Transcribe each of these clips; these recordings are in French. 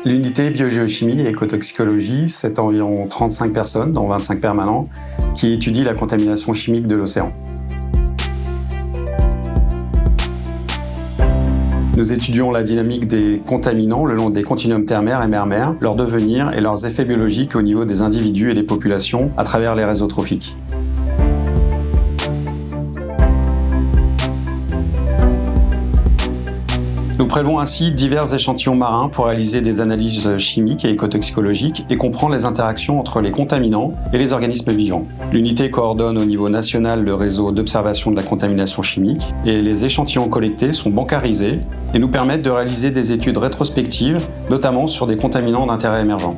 L'unité biogéochimie et écotoxicologie, c'est environ 35 personnes, dont 25 permanents, qui étudient la contamination chimique de l'océan. Nous étudions la dynamique des contaminants le long des continuums terre-mer et mer-mer, leur devenir et leurs effets biologiques au niveau des individus et des populations à travers les réseaux trophiques. Nous prélevons ainsi divers échantillons marins pour réaliser des analyses chimiques et écotoxicologiques et comprendre les interactions entre les contaminants et les organismes vivants. L'unité coordonne au niveau national le réseau d'observation de la contamination chimique et les échantillons collectés sont bancarisés et nous permettent de réaliser des études rétrospectives, notamment sur des contaminants d'intérêt émergent.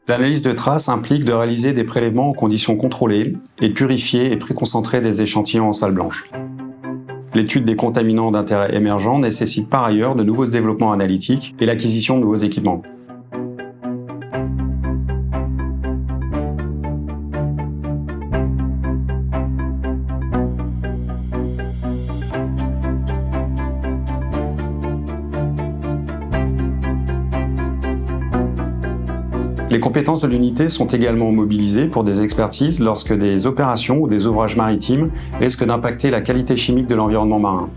L'analyse de traces implique de réaliser des prélèvements en conditions contrôlées et purifier et préconcentrer des échantillons en salle blanche. L'étude des contaminants d'intérêt émergent nécessite par ailleurs de nouveaux développements analytiques et l'acquisition de nouveaux équipements. Les compétences de l'unité sont également mobilisées pour des expertises lorsque des opérations ou des ouvrages maritimes risquent d'impacter la qualité chimique de l'environnement marin.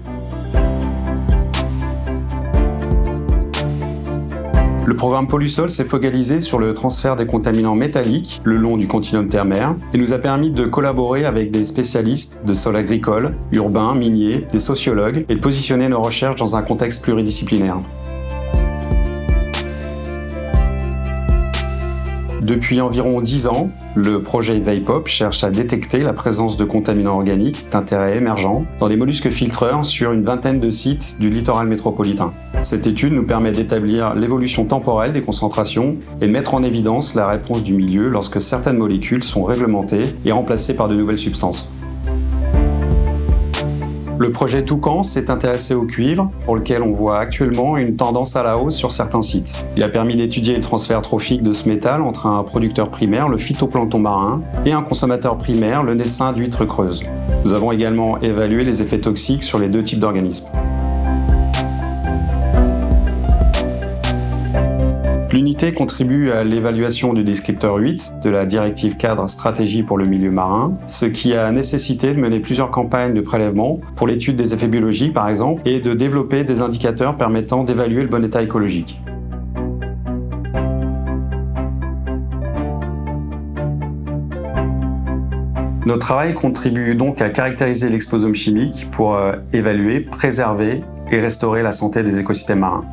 Le programme Pollusol s'est focalisé sur le transfert des contaminants métalliques le long du continuum terre-mer et nous a permis de collaborer avec des spécialistes de sols agricoles, urbains, miniers, des sociologues et de positionner nos recherches dans un contexte pluridisciplinaire. Depuis environ 10 ans, le projet VAPOP cherche à détecter la présence de contaminants organiques d'intérêt émergent dans des mollusques filtreurs sur une vingtaine de sites du littoral métropolitain. Cette étude nous permet d'établir l'évolution temporelle des concentrations et de mettre en évidence la réponse du milieu lorsque certaines molécules sont réglementées et remplacées par de nouvelles substances. Le projet Toucan s'est intéressé au cuivre, pour lequel on voit actuellement une tendance à la hausse sur certains sites. Il a permis d'étudier le transfert trophique de ce métal entre un producteur primaire, le phytoplancton marin, et un consommateur primaire, le naissain d'huîtres creuses. Nous avons également évalué les effets toxiques sur les deux types d'organismes. L'unité contribue à l'évaluation du descripteur 8 de la directive cadre stratégie pour le milieu marin, ce qui a nécessité de mener plusieurs campagnes de prélèvement pour l'étude des effets biologiques par exemple et de développer des indicateurs permettant d'évaluer le bon état écologique. Notre travail contribue donc à caractériser l'exposome chimique pour évaluer, préserver et restaurer la santé des écosystèmes marins.